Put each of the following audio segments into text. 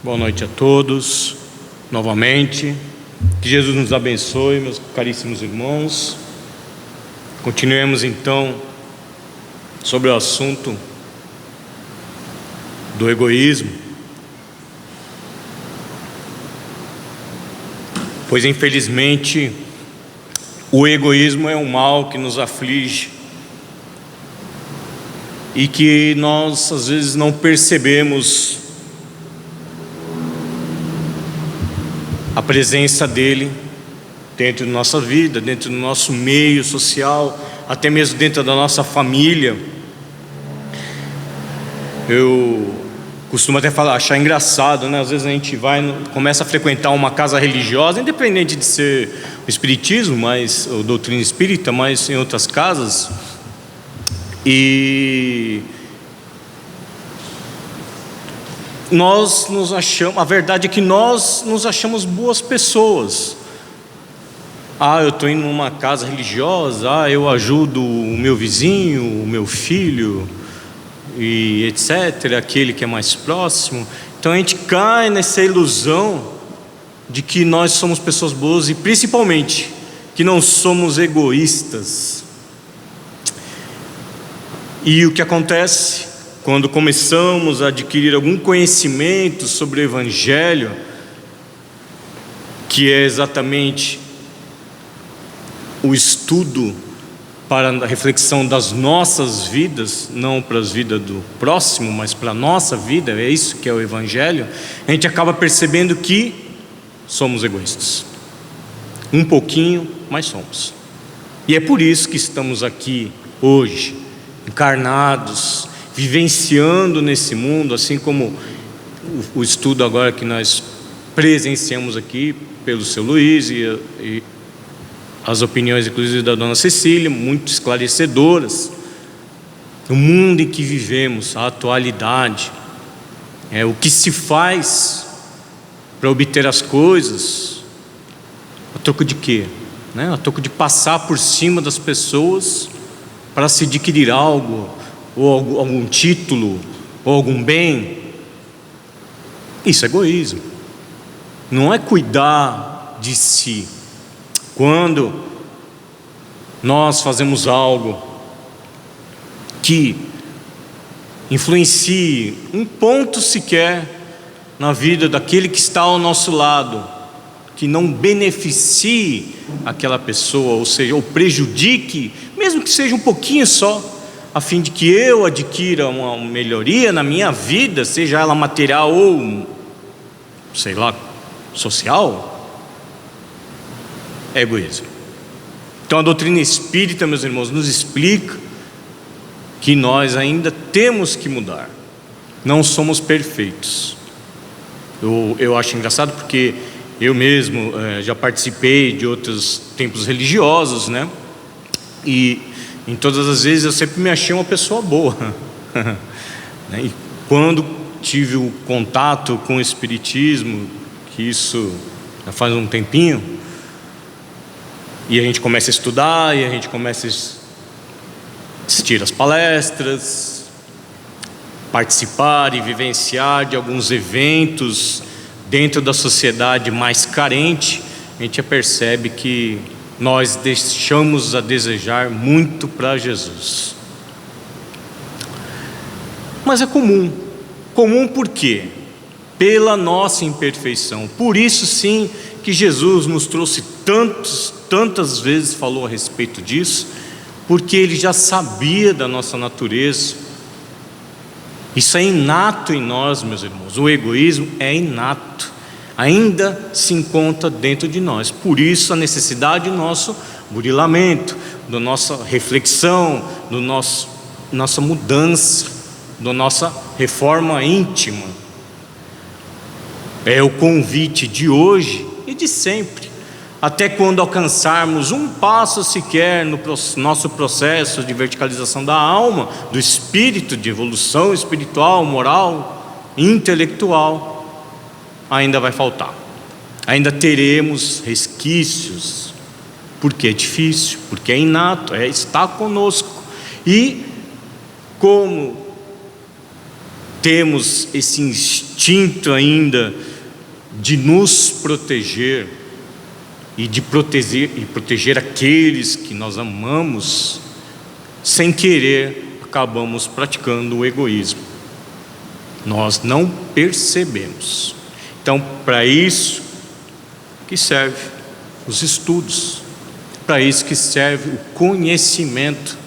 Boa noite a todos, novamente. Que Jesus nos abençoe, meus caríssimos irmãos. Continuemos então sobre o assunto do egoísmo. Pois infelizmente o egoísmo é um mal que nos aflige e que nós às vezes não percebemos a presença dele dentro da nossa vida, dentro do nosso meio social, até mesmo dentro da nossa família. Eu costumo até achar engraçado, né? Às vezes a gente começa a frequentar uma casa religiosa, independente de ser o espiritismo, ou doutrina espírita, mas em outras casas, e nós nos achamos, a verdade é que nós nos achamos boas pessoas. Eu estou indo numa casa religiosa, eu ajudo o meu vizinho, o meu filho, e etc., aquele que é mais próximo. Então a gente cai nessa ilusão de que nós somos pessoas boas e principalmente que não somos egoístas. E o que acontece quando começamos a adquirir algum conhecimento sobre o Evangelho, que é exatamente o estudo para a reflexão das nossas vidas, não para as vidas do próximo, mas para a nossa vida, é isso que é o Evangelho, a gente acaba percebendo que somos egoístas. Um pouquinho, mas somos. E é por isso que estamos aqui hoje, encarnados, vivenciando nesse mundo, assim como o estudo agora que nós presenciamos aqui pelo seu Luiz e as opiniões inclusive da dona Cecília, muito esclarecedoras. O mundo em que vivemos, a atualidade, o que se faz para obter as coisas, a troco de quê? A troco de passar por cima das pessoas para se adquirir algo, ou algum título, ou algum bem. Isso é egoísmo, não é cuidar de si. Quando nós fazemos algo que influencie um ponto sequer na vida daquele que está ao nosso lado, que não beneficie aquela pessoa, ou seja, ou prejudique, mesmo que seja um pouquinho só, a fim de que eu adquira uma melhoria na minha vida, seja ela material ou, sei lá, social, é egoísmo. Então a doutrina espírita, meus irmãos, nos explica que nós ainda temos que mudar, não somos perfeitos. Eu acho engraçado porque eu mesmo já participei de outros templos religiosos, né? E em todas as vezes eu sempre me achei uma pessoa boa. E quando tive o contato com o espiritismo, que isso já faz um tempinho, e a gente começa a estudar, e a gente começa a assistir as palestras, participar e vivenciar de alguns eventos dentro da sociedade mais carente, a gente já percebe que nós deixamos a desejar muito para Jesus. Mas é comum por quê? Pela nossa imperfeição. Por isso sim que Jesus nos trouxe tantas vezes falou a respeito disso, porque Ele já sabia da nossa natureza. Isso é inato em nós, meus irmãos. O egoísmo é inato, ainda se encontra dentro de nós. Por isso a necessidade do nosso burilamento, da nossa reflexão, nossa mudança, da nossa reforma íntima. É o convite de hoje e de sempre, até quando alcançarmos um passo sequer no nosso processo de verticalização da alma, do espírito, de evolução espiritual, moral, intelectual, ainda vai faltar. Ainda teremos resquícios, porque é difícil, porque é inato, está conosco. E como temos esse instinto instinto ainda de nos proteger e de proteger aqueles que nós amamos, sem querer acabamos praticando o egoísmo. Nós não percebemos. Então, para isso que serve os estudos, para isso que serve o conhecimento.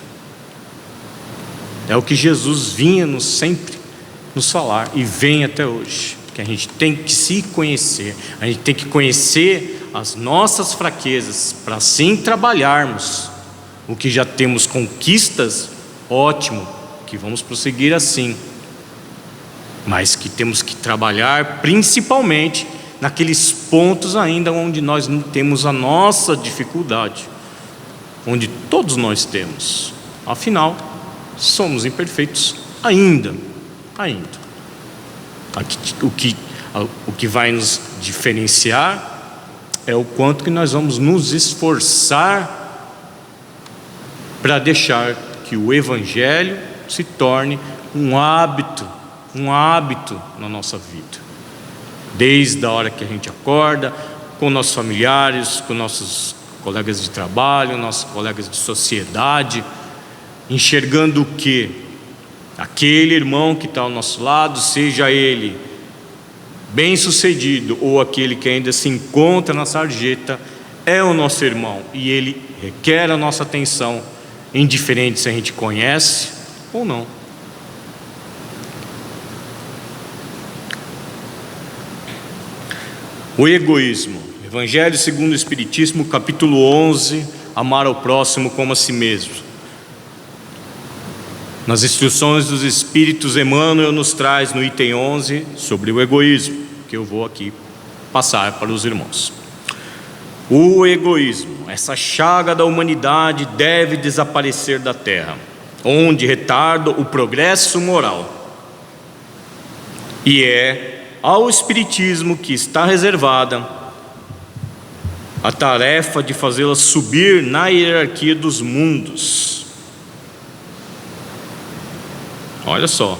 É o que Jesus vinha sempre nos falar e vem até hoje, que a gente tem que se conhecer, a gente tem que conhecer as nossas fraquezas, para assim trabalharmos. O que já temos conquistas, ótimo, que vamos prosseguir assim, mas que temos que trabalhar principalmente naqueles pontos ainda onde nós não temos a nossa dificuldade, onde todos nós temos, afinal somos imperfeitos ainda. O que vai nos diferenciar é o quanto que nós vamos nos esforçar para deixar que o Evangelho se torne um hábito na nossa vida, desde a hora que a gente acorda, com nossos familiares, com nossos colegas de trabalho, nossos colegas de sociedade, enxergando o que? Aquele irmão que está ao nosso lado, seja ele bem sucedido ou aquele que ainda se encontra na sarjeta, é o nosso irmão e ele requer a nossa atenção, indiferente se a gente conhece ou não. O egoísmo. Evangelho segundo o Espiritismo, capítulo 11, amar ao próximo como a si mesmo. Nas instruções dos Espíritos, Emmanuel nos traz no item 11 sobre o egoísmo, que eu vou aqui passar para os irmãos. O egoísmo, essa chaga da humanidade, deve desaparecer da terra, onde retarda o progresso moral. E é ao Espiritismo que está reservada a tarefa de fazê-la subir na hierarquia dos mundos. Olha só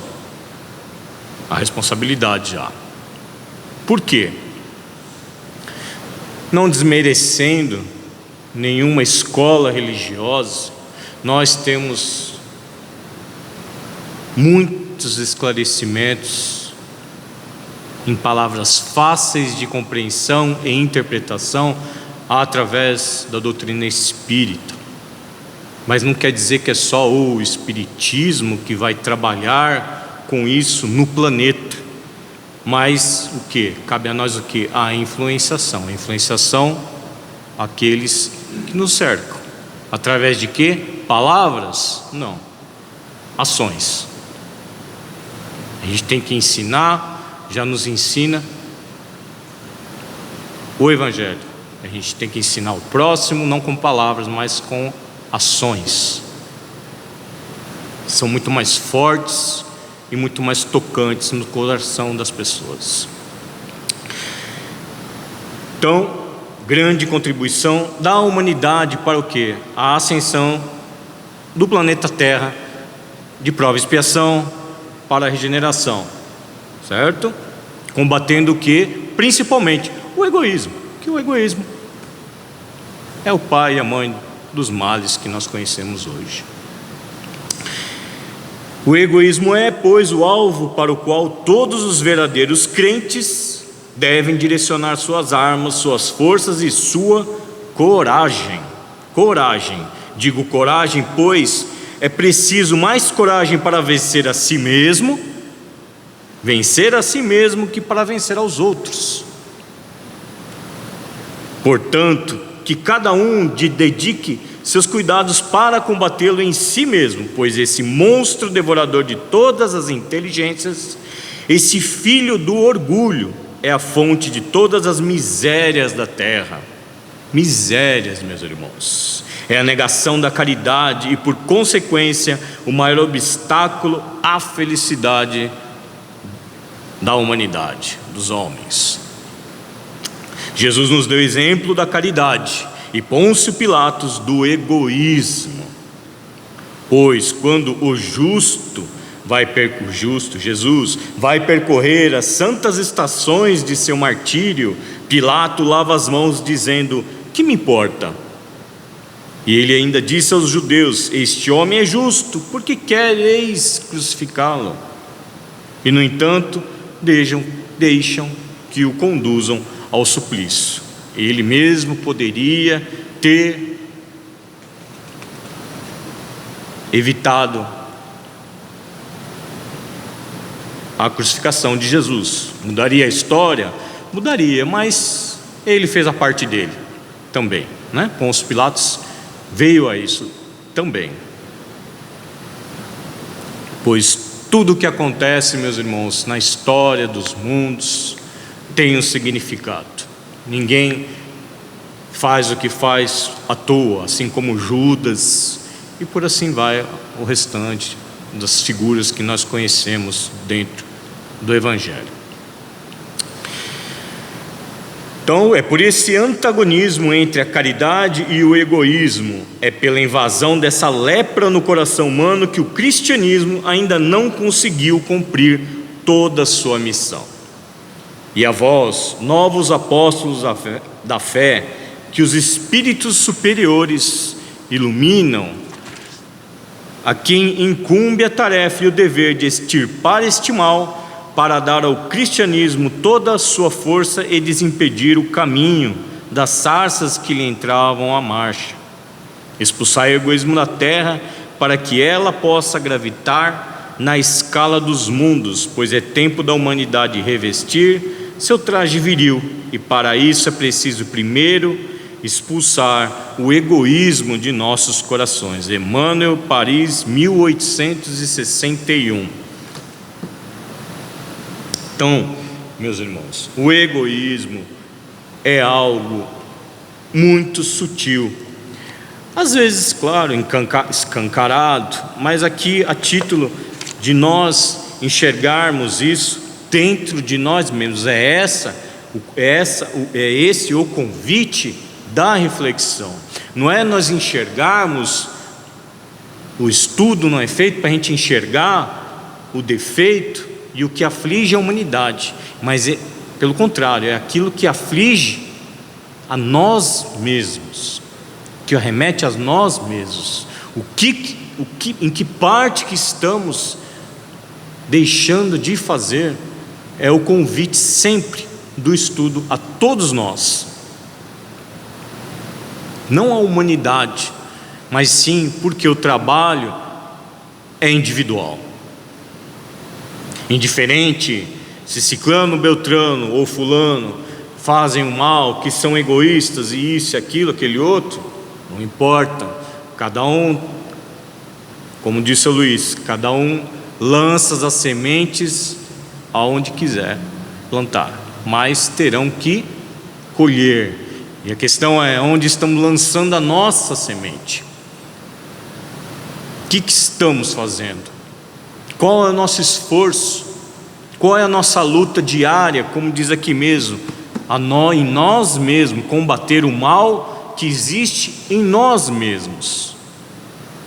a responsabilidade já. Por quê? Não desmerecendo nenhuma escola religiosa, nós temos muitos esclarecimentos em palavras fáceis de compreensão e interpretação através da doutrina espírita. Mas não quer dizer que é só o Espiritismo que vai trabalhar com isso no planeta. Mas o que? Cabe a nós o que? A influenciação. A influenciação àqueles que nos cercam. Através de quê? Palavras? Não. Ações. A gente tem que ensinar, já nos ensina o Evangelho. A gente tem que ensinar o próximo, não com palavras, mas com ações. São muito mais fortes e muito mais tocantes no coração das pessoas. Então, grande contribuição da humanidade para o quê? A ascensão do planeta Terra, de prova e expiação para a regeneração, certo? Combatendo o quê? Principalmente o egoísmo, que o egoísmo é o pai e a mãe dos males que nós conhecemos hoje. O egoísmo é, pois, o alvo para o qual todos os verdadeiros crentes devem direcionar suas armas, suas forças e sua coragem. Coragem, digo coragem, pois é preciso mais coragem para vencer a si mesmo que para vencer aos outros. Portanto, que cada um dedique seus cuidados para combatê-lo em si mesmo, pois esse monstro devorador de todas as inteligências, esse filho do orgulho, é a fonte de todas as misérias da terra. Misérias, meus irmãos, é a negação da caridade e, por consequência, o maior obstáculo à felicidade da humanidade, dos homens. Jesus nos deu exemplo da caridade e Pôncio Pilatos do egoísmo. Pois quando o justo Jesus vai percorrer as santas estações de seu martírio. Pilato lava as mãos dizendo: que me importa? E ele ainda disse aos judeus: este homem é justo, por que quereis crucificá-lo? E no entanto deixam que o conduzam ao suplício. Ele mesmo poderia ter evitado a crucificação de Jesus. Mudaria a história? Mudaria, mas ele fez a parte dele também, né? Pôncio Pilatos veio a isso também. Pois tudo o que acontece, meus irmãos, na história dos mundos tem um significado. Ninguém faz o que faz à toa, assim como Judas, e por assim vai o restante das figuras que nós conhecemos dentro do Evangelho. Então, é por esse antagonismo entre a caridade e o egoísmo, é pela invasão dessa lepra no coração humano que o cristianismo ainda não conseguiu cumprir toda a sua missão. E a vós, novos apóstolos da fé, que os espíritos superiores iluminam, a quem incumbe a tarefa e o dever de extirpar este mal, para dar ao cristianismo toda a sua força e desimpedir o caminho das sarças que lhe entravam à marcha. Expulsar o egoísmo da terra, para que ela possa gravitar na escala dos mundos, pois é tempo da humanidade revestir seu traje viril, e para isso é preciso primeiro expulsar o egoísmo de nossos corações. Emmanuel, Paris, 1861. Então, meus irmãos, o egoísmo é algo muito sutil, às vezes, claro, escancarado, mas aqui a título de nós enxergarmos isso dentro de nós mesmos. É esse o convite da reflexão. Não é nós enxergarmos, o estudo não é feito para a gente enxergar o defeito e o que aflige a humanidade, mas pelo contrário, é aquilo que aflige a nós mesmos, que remete a nós mesmos. Em que parte que estamos deixando de fazer é o convite sempre do estudo a todos nós, não à humanidade, mas sim porque o trabalho é individual. Indiferente se ciclano, beltrano ou fulano fazem o mal, que são egoístas e isso, aquilo, aquele outro, não importa. Cada um, como disse o Luiz, cada um lança as sementes aonde quiser plantar, mas terão que colher. E a questão é onde estamos lançando a nossa semente. O que estamos fazendo? Qual é o nosso esforço? Qual é a nossa luta diária? Como diz aqui mesmo, em nós mesmos, combater o mal que existe em nós mesmos.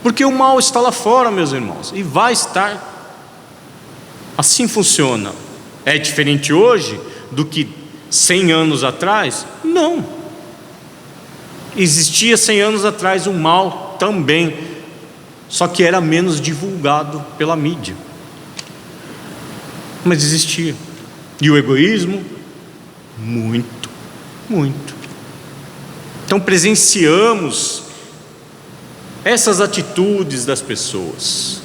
Porque o mal está lá fora, meus irmãos, e vai estar. Assim funciona. É diferente hoje do que 100 anos atrás? Não. Existia 100 anos atrás o mal também, só que era menos divulgado pela mídia, mas existia. E o egoísmo, muito. Então presenciamos essas atitudes das pessoas,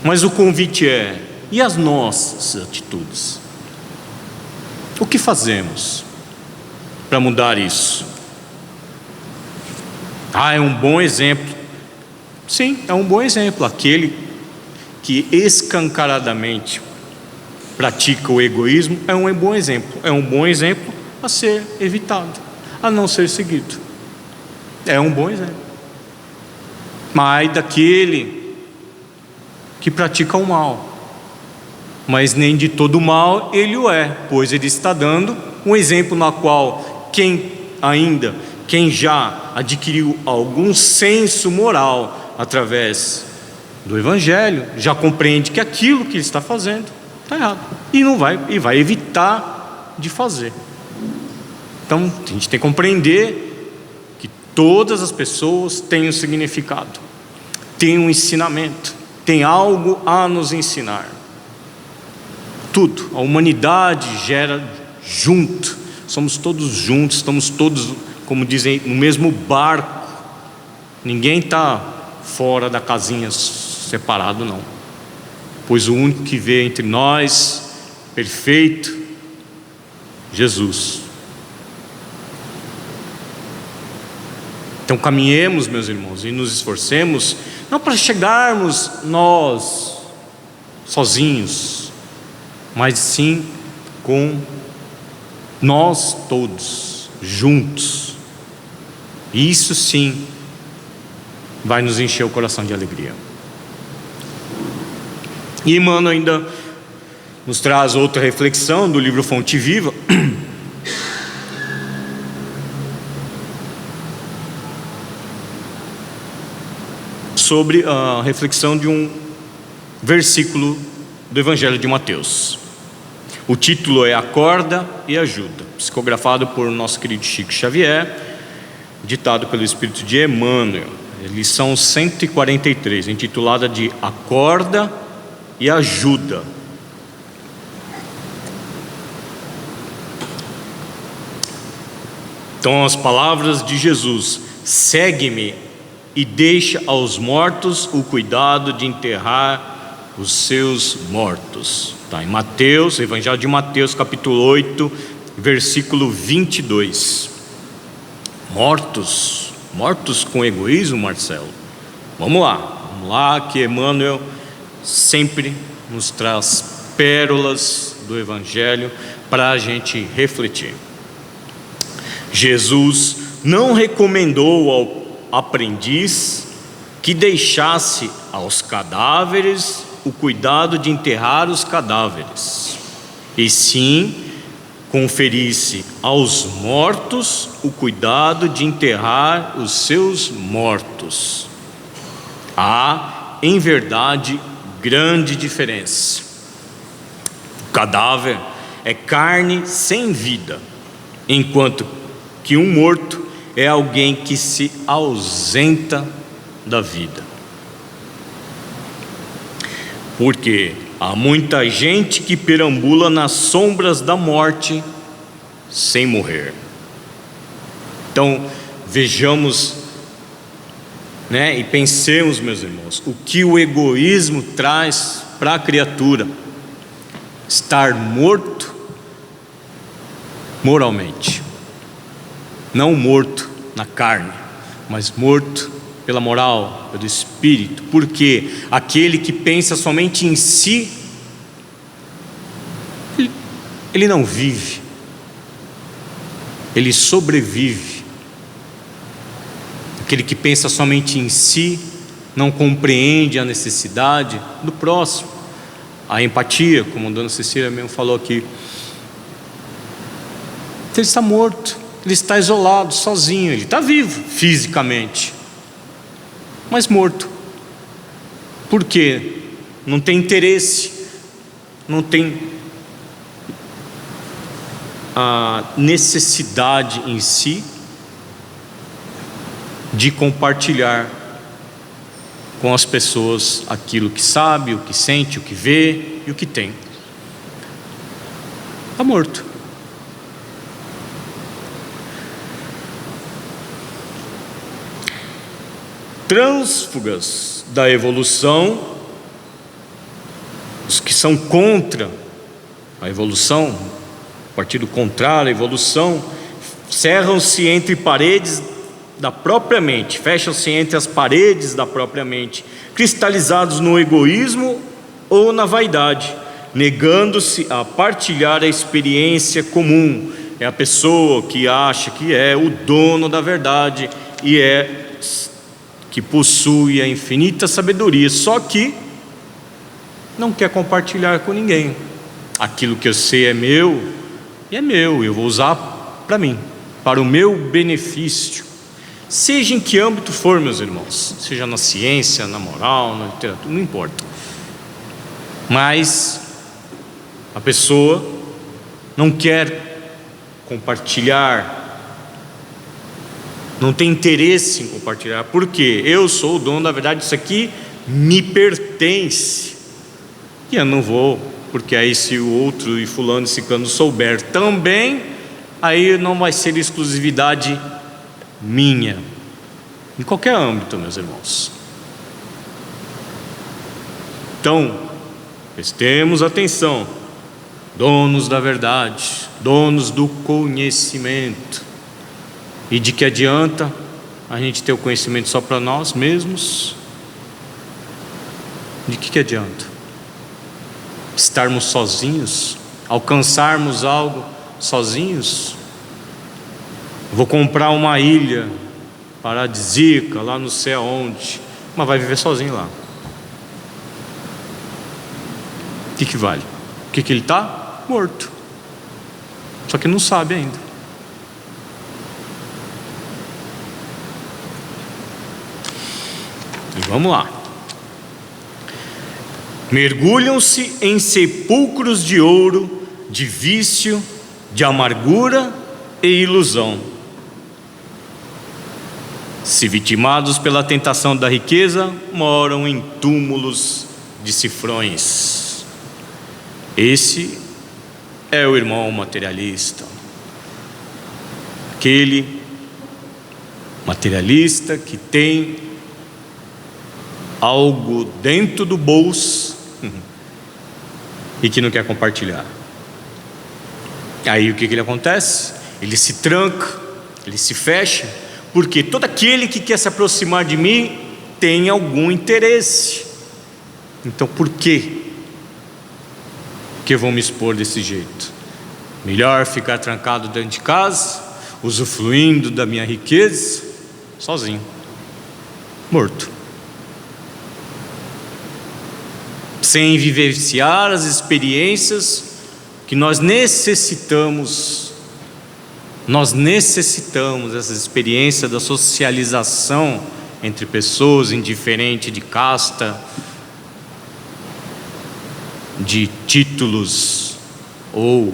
mas o convite é: e as nossas atitudes? O que fazemos para mudar isso? É um bom exemplo. Sim, é um bom exemplo. Aquele que escancaradamente pratica o egoísmo é um bom exemplo. É um bom exemplo a ser evitado, a não ser seguido. É um bom exemplo. Mas daquele que pratica o mal, mas nem de todo mal ele o é, pois ele está dando um exemplo na qual quem já adquiriu algum senso moral através do Evangelho, já compreende que aquilo que ele está fazendo está errado e vai evitar de fazer. Então a gente tem que compreender que todas as pessoas têm um significado, têm um ensinamento, têm algo a nos ensinar. Tudo, a humanidade gera junto, somos todos juntos, estamos todos, como dizem, no mesmo barco. Ninguém está fora da casinha separado, não. Pois o único que vê entre nós, perfeito, Jesus. Então caminhemos, meus irmãos, e nos esforcemos, não para chegarmos nós sozinhos, mas sim com nós todos, juntos. E isso sim vai nos encher o coração de alegria. E Emmanuel ainda nos traz outra reflexão do livro Fonte Viva, sobre a reflexão de um versículo do Evangelho de Mateus. O título é Acorda e Ajuda, psicografado por nosso querido Chico Xavier, ditado pelo Espírito de Emmanuel, lição 143, intitulada de Acorda e Ajuda. Então as palavras de Jesus: segue-me e deixa aos mortos o cuidado de enterrar os seus mortos. Está em Mateus, Evangelho de Mateus, capítulo 8, versículo 22. Mortos com egoísmo, Marcelo? Vamos lá, que Emmanuel sempre nos traz pérolas do Evangelho para a gente refletir. Jesus não recomendou ao aprendiz que deixasse aos cadáveres o cuidado de enterrar os cadáveres, e sim conferisse aos mortos o cuidado de enterrar os seus mortos. Há, em verdade, grande diferença. O cadáver é carne sem vida, enquanto que um morto é alguém que se ausenta da vida. Porque há muita gente que perambula nas sombras da morte sem morrer. Então vejamos, e pensemos, meus irmãos, o que o egoísmo traz para a criatura: estar morto moralmente, não morto na carne, mas morto pela moral, pelo espírito. Porque aquele que pensa somente em si, ele não vive, ele sobrevive. Aquele que pensa somente em si não compreende a necessidade do próximo, a empatia, como a dona Cecília mesmo falou aqui. Então ele está morto, ele está isolado, sozinho. Ele está vivo fisicamente, mas morto. Por quê? Não tem interesse, não tem a necessidade em si de compartilhar com as pessoas aquilo que sabe, o que sente, o que vê e o que tem. Está morto. Trânsfugas da evolução, os que são contra a evolução, o partido contrário à evolução, cerram-se entre paredes da própria mente, fecham-se entre as paredes da própria mente, cristalizados no egoísmo ou na vaidade, negando-se a partilhar a experiência comum. É a pessoa que acha que é o dono da verdade e que possui a infinita sabedoria, só que não quer compartilhar com ninguém. Aquilo que eu sei é meu, e é meu, eu vou usar para mim, para o meu benefício. seja em que âmbito for, meus irmãos, seja na ciência, na moral, na literatura, não importa. Mas a pessoa não quer compartilhar, não tem interesse em compartilhar, porque eu sou o dono da verdade, isso aqui me pertence, e eu não vou, porque aí se o outro e fulano e ciclano souber também, aí não vai ser exclusividade minha, em qualquer âmbito, meus irmãos. Então, prestemos atenção, donos da verdade, donos do conhecimento. E de que adianta a gente ter o conhecimento só para nós mesmos? De que adianta? Estarmos sozinhos? Alcançarmos algo sozinhos? Vou comprar uma ilha paradisíaca lá não sei aonde, mas vai viver sozinho lá. O que vale? O que ele está? Morto. Só que não sabe ainda. E vamos lá. Mergulham-se em sepulcros de ouro, de vício, de amargura e ilusão. Se vitimados pela tentação da riqueza, moram em túmulos de cifrões. Esse é o irmão materialista. Aquele materialista que tem algo dentro do bolso e que não quer compartilhar. Aí o que ele acontece? Ele se tranca, ele se fecha, porque todo aquele que quer se aproximar de mim tem algum interesse. Então por que eu vou me expor desse jeito? Melhor ficar trancado dentro de casa, usufruindo da minha riqueza, sozinho, morto, sem vivenciar as experiências que nós necessitamos. Nós necessitamos dessa experiência da socialização entre pessoas, indiferente de casta, de títulos ou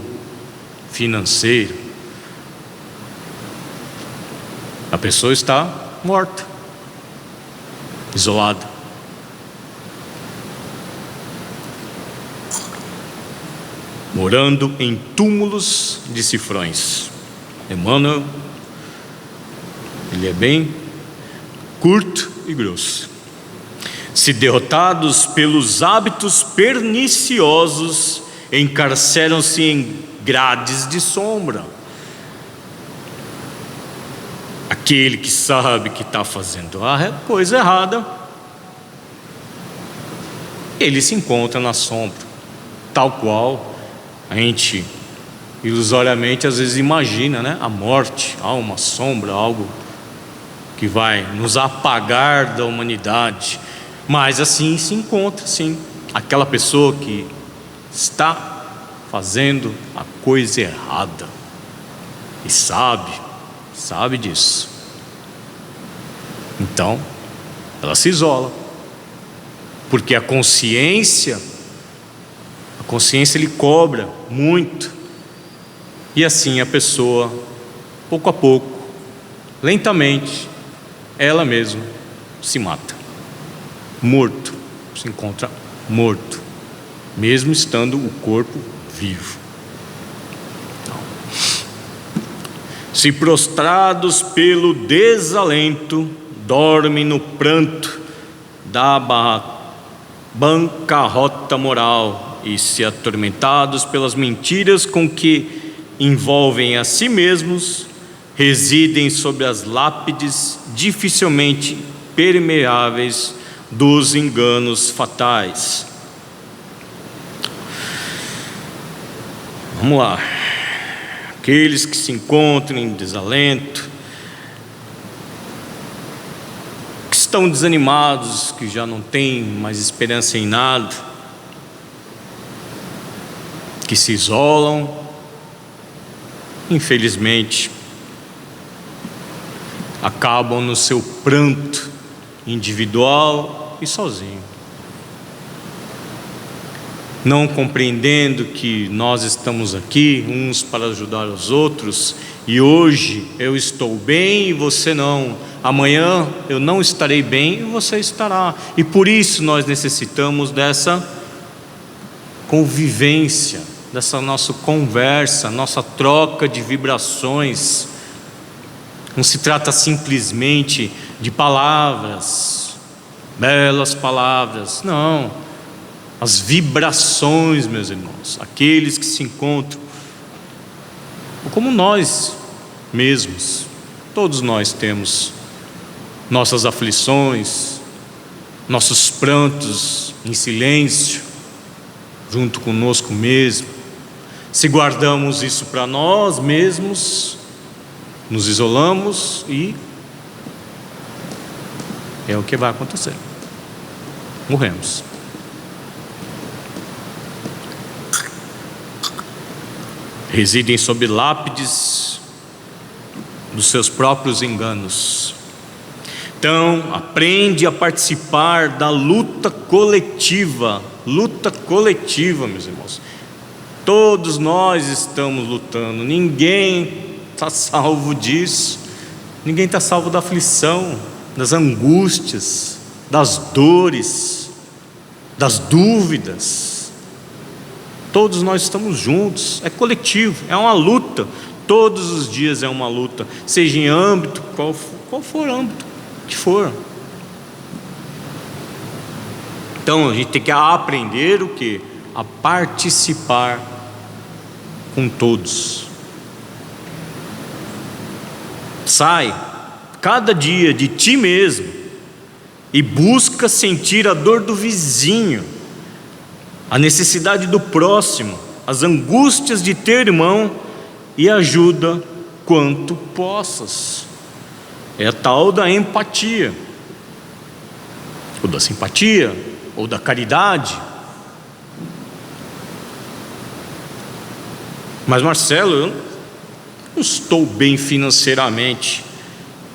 financeiro. A pessoa está morta, isolada. Morando em túmulos de cifrões. Emmanuel, ele é bem curto e grosso. Se derrotados pelos hábitos perniciosos, encarceram-se em grades de sombra. Aquele que sabe que está fazendo a coisa errada, ele se encontra na sombra, tal qual a gente ilusoriamente às vezes imagina, né? A morte, uma sombra, algo que vai nos apagar da humanidade. Mas assim se encontra, sim, aquela pessoa que está fazendo a coisa errada e sabe disso. Então ela se isola, porque a consciência lhe cobra muito. E assim a pessoa, pouco a pouco, lentamente, ela mesma se mata. Morto, se encontra morto, mesmo estando o corpo vivo. Então, se prostrados pelo desalento, dormem no pranto da bancarrota moral, e se atormentados pelas mentiras com que envolvem a si mesmos, residem sobre as lápides dificilmente permeáveis dos enganos fatais. Vamos lá. Aqueles que se encontram em desalento, que estão desanimados, que já não têm mais esperança em nada, que se isolam, infelizmente, acabam no seu pranto individual e sozinho, não compreendendo que nós estamos aqui uns para ajudar os outros, e hoje eu estou bem e você não, amanhã eu não estarei bem e você estará, e por isso nós necessitamos dessa convivência, dessa nossa conversa, nossa troca de vibrações. Não se trata simplesmente de palavras, belas palavras, não. As vibrações, meus irmãos, aqueles que se encontram, como nós mesmos, todos nós temos nossas aflições, nossos prantos em silêncio, junto conosco mesmo. Se guardamos isso para nós mesmos, nos isolamos e é o que vai acontecer, morremos. Residem sob lápides dos seus próprios enganos. Então, aprende a participar da luta coletiva. Luta coletiva, meus irmãos. Todos nós estamos lutando. Ninguém está salvo disso. Ninguém está salvo da aflição, das angústias, das dores, das dúvidas. Todos nós estamos juntos, é coletivo, é uma luta, todos os dias é uma luta, seja em âmbito, qual for o âmbito que for. Então a gente tem que aprender o quê? A participar com todos. Sai cada dia de ti mesmo e busca sentir a dor do vizinho, a necessidade do próximo, as angústias de ter irmão, e ajuda quanto possas. É a tal da empatia, ou da simpatia, ou da caridade. Mas Marcelo, eu não estou bem financeiramente.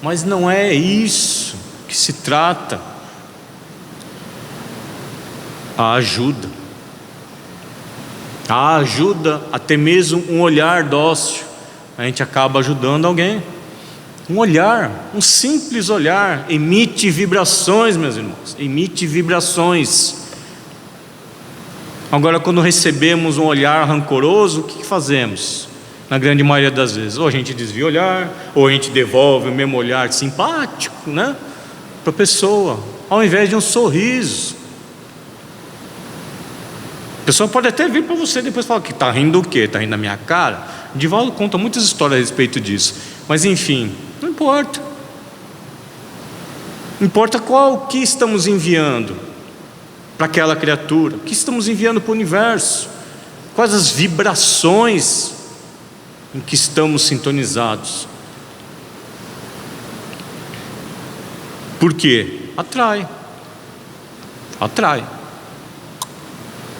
Mas não é isso que se trata. A ajuda, até mesmo um olhar dócil, a gente acaba ajudando alguém. Um olhar, um simples olhar, emite vibrações, meus irmãos, emite vibrações. Agora, quando recebemos um olhar rancoroso, o que fazemos? Na grande maioria das vezes, ou a gente desvia o olhar, ou a gente devolve o mesmo olhar simpático, né, para a pessoa, ao invés de um sorriso. A pessoa pode até vir para você depois falar que está rindo do quê? Está rindo da minha cara? Divaldo conta muitas histórias a respeito disso, mas enfim, não importa. Importa qual que estamos enviando para aquela criatura, o que estamos enviando para o universo, quais as vibrações em que estamos sintonizados. Por quê? Atrai.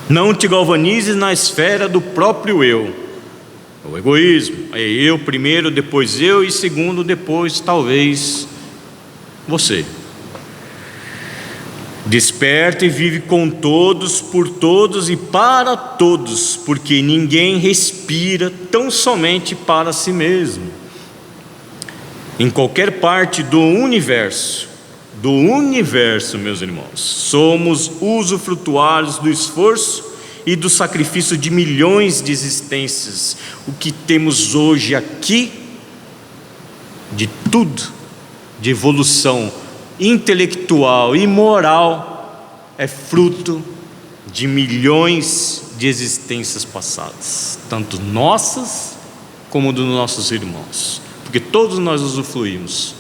Não te galvanizes na esfera do próprio eu. O egoísmo é eu primeiro, depois eu, e segundo, depois talvez você. Desperta e vive com todos, por todos e para todos, porque ninguém respira tão somente para si mesmo. Em qualquer parte do universo, meus irmãos, somos usufrutuários do esforço e do sacrifício de milhões de existências. O que temos hoje aqui, de tudo, de evolução intelectual e moral, é fruto de milhões de existências passadas, tanto nossas como dos nossos irmãos, porque todos nós usufruímos.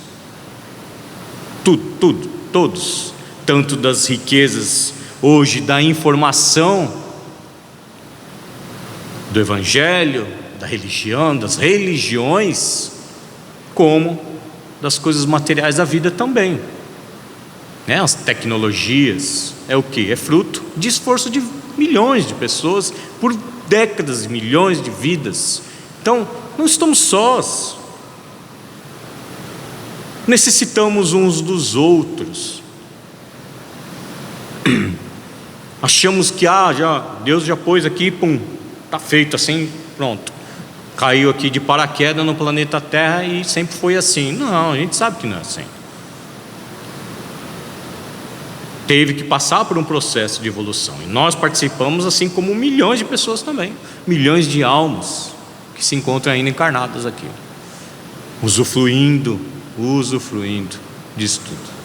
Todos, tanto das riquezas hoje da informação, do evangelho, da religião, das religiões, como das coisas materiais da vida também, né? As tecnologias, é o que? É fruto de esforço de milhões de pessoas, por décadas, milhões de vidas. Então, não estamos sós. necessitamos uns dos outros. Achamos que Deus já pôs aqui, pum, está feito assim, pronto. Caiu aqui de paraquedas no planeta Terra e sempre foi assim. Não, a gente sabe que não é assim. Teve que passar por um processo de evolução. E nós participamos, assim como milhões de pessoas também. Milhões de almas que se encontram ainda encarnadas aqui. Usufruindo disso tudo.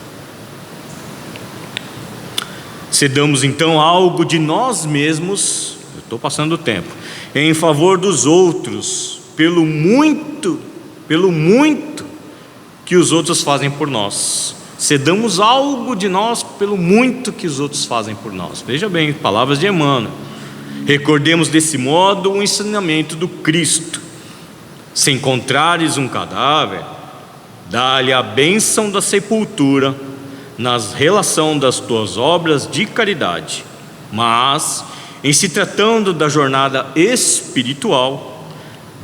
Cedamos então algo de nós mesmos, eu estou passando o tempo, em favor dos outros, pelo muito que os outros fazem por nós. Cedamos algo de nós pelo muito que os outros fazem por nós. Veja bem, palavras de Emmanuel. Recordemos desse modo o ensinamento do Cristo: se encontrares um cadáver, dá-lhe a bênção da sepultura na relação das tuas obras de caridade. Mas, em se tratando da jornada espiritual,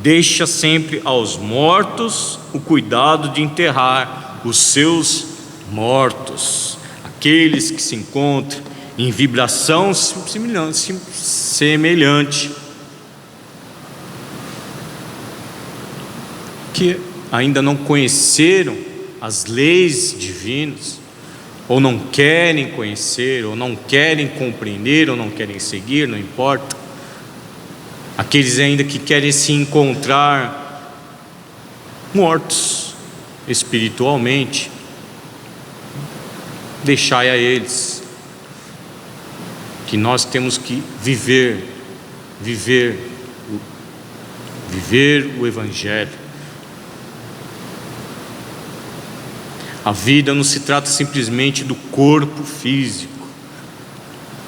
deixa sempre aos mortos o cuidado de enterrar os seus mortos, aqueles que se encontram em vibração semelhante, que ainda não conheceram as leis divinas, ou não querem conhecer, ou não querem compreender, ou não querem seguir, não importa. Aqueles ainda que querem se encontrar mortos espiritualmente, deixai a eles, que nós temos que viver o Evangelho. A vida não se trata simplesmente do corpo físico.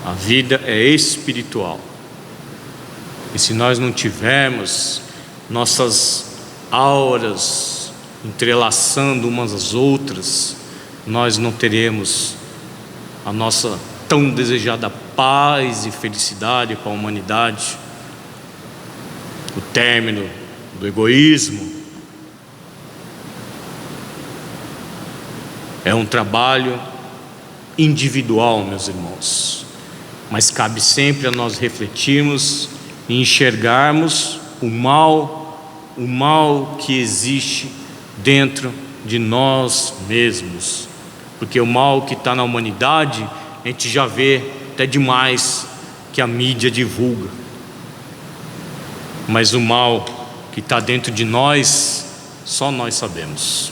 A vida é espiritual. E se nós não tivermos nossas auras entrelaçando umas às outras, nós não teremos a nossa tão desejada paz e felicidade para a humanidade, o término do egoísmo. É um trabalho individual, meus irmãos, mas cabe sempre a nós refletirmos e enxergarmos o mal que existe dentro de nós mesmos, porque o mal que está na humanidade a gente já vê até demais que a mídia divulga, mas o mal que está dentro de nós só nós sabemos.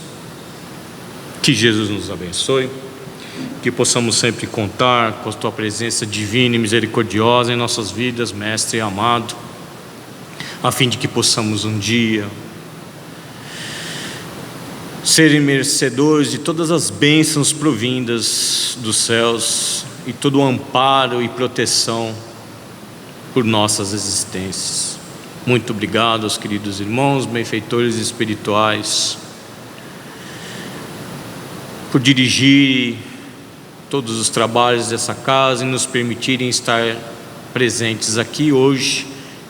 Que Jesus nos abençoe, que possamos sempre contar com a Tua presença divina e misericordiosa em nossas vidas, Mestre amado, a fim de que possamos um dia serem merecedores de todas as bênçãos provindas dos céus e todo o amparo e proteção por nossas existências. Muito obrigado aos queridos irmãos, benfeitores espirituais, por dirigir todos os trabalhos dessa casa e nos permitirem estar presentes aqui hoje,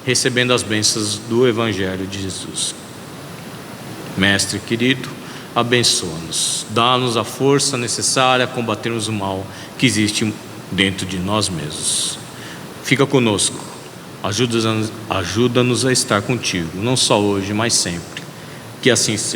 recebendo as bênçãos do Evangelho de Jesus. Mestre querido, abençoa-nos, dá-nos a força necessária a combatermos o mal que existe dentro de nós mesmos. Fica conosco, ajuda-nos a estar contigo, não só hoje, mas sempre. Que assim seja.